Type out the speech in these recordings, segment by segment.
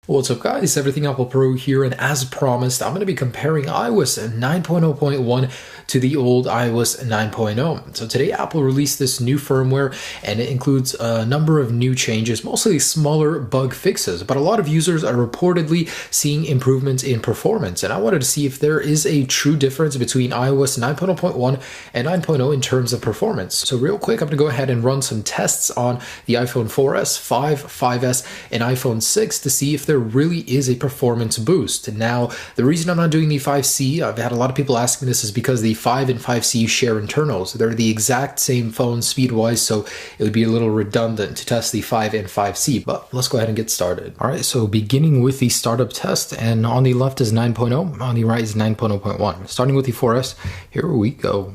What's up guys, Everything Apple Pro here, and as promised, I'm going to be comparing iOS 9.0.1 to the old iOS 9.0. So today Apple released this new firmware and it includes a number of new changes, mostly smaller bug fixes, but a lot of users are reportedly seeing improvements in performance, and I wanted to see if there is a true difference between iOS 9.0.1 and 9.0 in terms of performance. So real quick, I'm going to go ahead and run some tests on the iPhone 4S, 5, 5S, and iPhone 6 to see if there really is a performance boost. Now, the reason I'm not doing the 5C, I've had a lot of people asking this, is because the 5 and 5C share internals. They're the exact same phone speed-wise, so it would be a little redundant to test the 5 and 5C, but let's go ahead and get started. All right, so beginning with the startup test, and on the left is 9.0, on the right is 9.0.1. Starting with the 4S, here we go.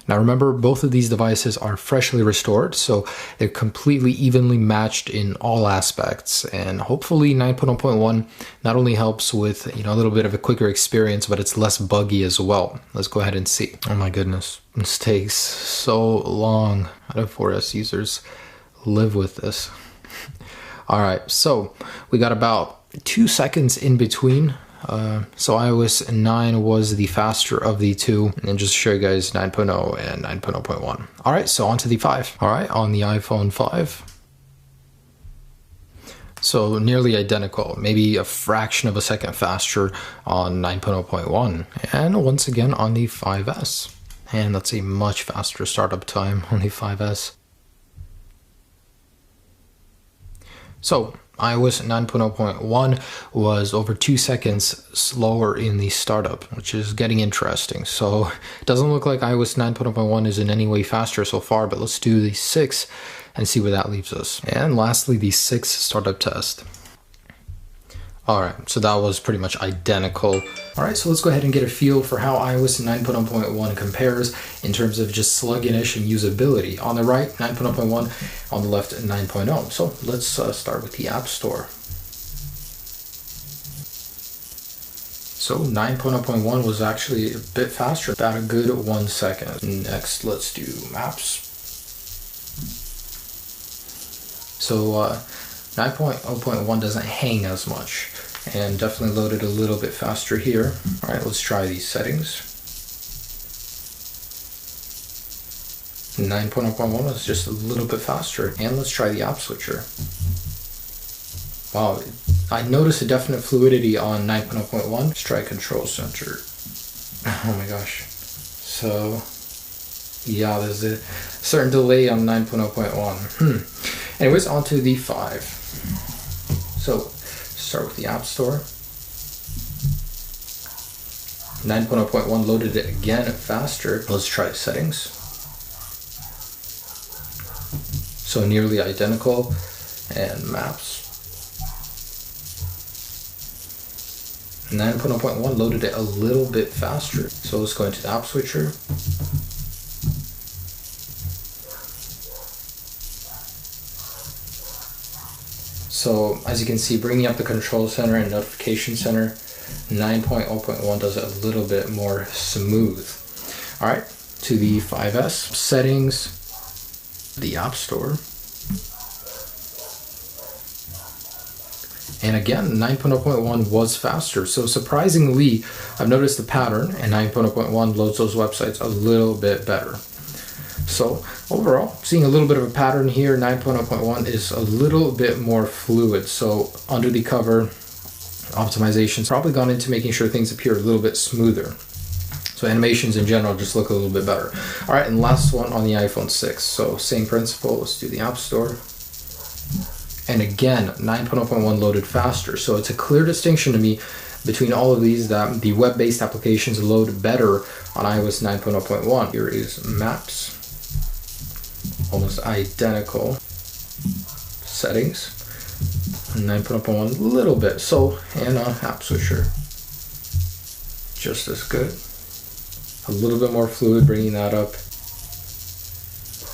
Now remember, both of these devices are freshly restored, so they're completely evenly matched in all aspects. And hopefully 9.0.1 not only helps with, a little bit of a quicker experience, but it's less buggy as well. Let's go ahead and see. Oh my goodness, this takes so long. How do 4S users live with this? All right, so we got about 2 seconds in between. So iOS 9 was the faster of the two, and just to show you guys 9.0 and 9.0.1. All right, so on to the 5. All right, on the iPhone 5. So nearly identical, maybe a fraction of a second faster on 9.0.1. And once again on the 5S. And that's a much faster startup time on the 5S. So iOS 9.0.1 was over 2 seconds slower in the startup, which is getting interesting. So it doesn't look like iOS 9.0.1 is in any way faster so far, but let's do the 6 and see where that leaves us. And lastly, the 6 startup test. All right, so that was pretty much identical. All right, so let's go ahead and get a feel for how iOS 9.0.1 compares in terms of just sluggish and usability. On the right, 9.0.1, on the left, 9.0. So let's start with the App Store. So 9.0.1 was actually a bit faster, about a good 1 second. Next, let's do Maps. So 9.0.1 doesn't hang as much, and definitely loaded a little bit faster here. All right, let's try these settings. 9.0.1 was just a little bit faster, and let's try the app switcher. Wow, I noticed a definite fluidity on 9.0.1. Let's try Control Center. Oh my gosh. So yeah, there's a certain delay on 9.0.1. Anyways, on to the 5. So start with the App Store. 9.0.1 loaded it again faster. Let's try settings. So nearly identical. And Maps. 9.0.1 loaded it a little bit faster. So let's go into the app switcher. So as you can see, bringing up the control center and notification center, 9.0.1 does it a little bit more smooth. All right, to the 5S, settings, the App Store. And again, 9.0.1 was faster. So surprisingly, I've noticed the pattern, and 9.0.1 loads those websites a little bit better. So overall, seeing a little bit of a pattern here. 9.0.1 is a little bit more fluid. So under the cover, optimization's probably gone into making sure things appear a little bit smoother. So animations in general just look a little bit better. All right, and last one on the iPhone 6. So same principle, let's do the App Store. And again, 9.0.1 loaded faster. So it's a clear distinction to me between all of these that the web-based applications load better on iOS 9.0.1. Here is Maps. Almost identical. Settings. 9.0.1 a little bit. So, and app switcher. Just as good. A little bit more fluid, bringing that up.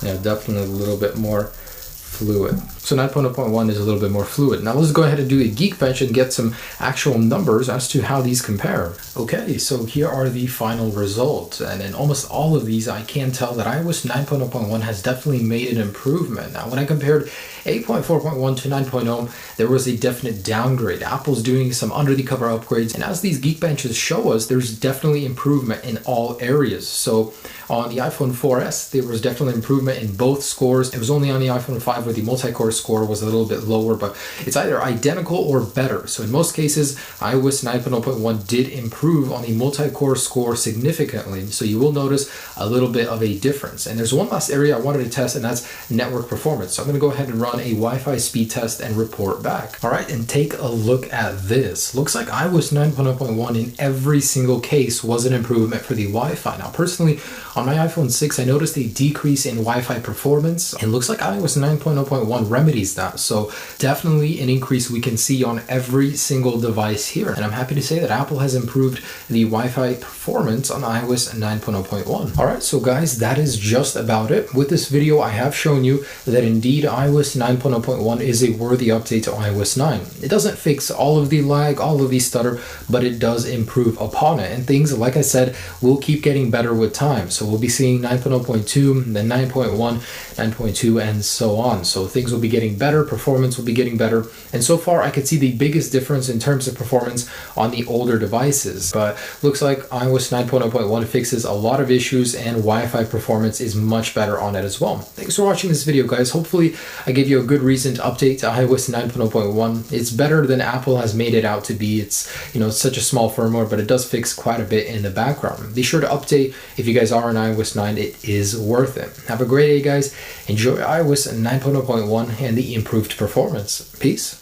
Yeah, definitely a little bit more fluid. So 9.0.1 is a little bit more fluid. Now let's go ahead and do a Geekbench and get some actual numbers as to how these compare. Okay, so here are the final results. And in almost all of these, I can tell that iOS 9.0.1 has definitely made an improvement. Now, when I compared 8.4.1 to 9.0, there was a definite downgrade. Apple's doing some under-the-cover upgrades. And as these Geekbenches show us, there's definitely improvement in all areas. So on the iPhone 4S, there was definitely improvement in both scores. It was only on the iPhone 5 where the multi-core score was a little bit lower, but it's either identical or better. So in most cases, iOS 9.0.1 did improve on the multi-core score significantly. So you will notice a little bit of a difference. And there's one last area I wanted to test, and that's network performance. So I'm going to go ahead and run a Wi-Fi speed test and report back. All right, and take a look at this. Looks like iOS 9.0.1 in every single case was an improvement for the Wi-Fi. Now, personally, on my iPhone 6, I noticed a decrease in Wi-Fi performance, and looks like iOS 9.0.1 remedies that. So definitely an increase we can see on every single device here. And I'm happy to say that Apple has improved the Wi-Fi performance on iOS 9.0.1. All right, so guys, that is just about it. With this video, I have shown you that indeed iOS 9.0.1 is a worthy update to iOS 9. It doesn't fix all of the lag, all of the stutter, but it does improve upon it. And things, like I said, will keep getting better with time. So we'll be seeing 9.0.2, then 9.1, 9.2, and so on. So things will be getting better, performance will be getting better. And so far, I could see the biggest difference in terms of performance on the older devices. But looks like iOS 9.0.1 fixes a lot of issues, and Wi-Fi performance is much better on it as well. Thanks for watching this video, guys. Hopefully, I gave you a good reason to update to iOS 9.0.1. It's better than Apple has made it out to be. It's, it's such a small firmware, but it does fix quite a bit in the background. Be sure to update if you guys are on iOS 9. It is worth it. Have a great day, guys. Enjoy iOS 9.0.1 and the improved performance. Peace.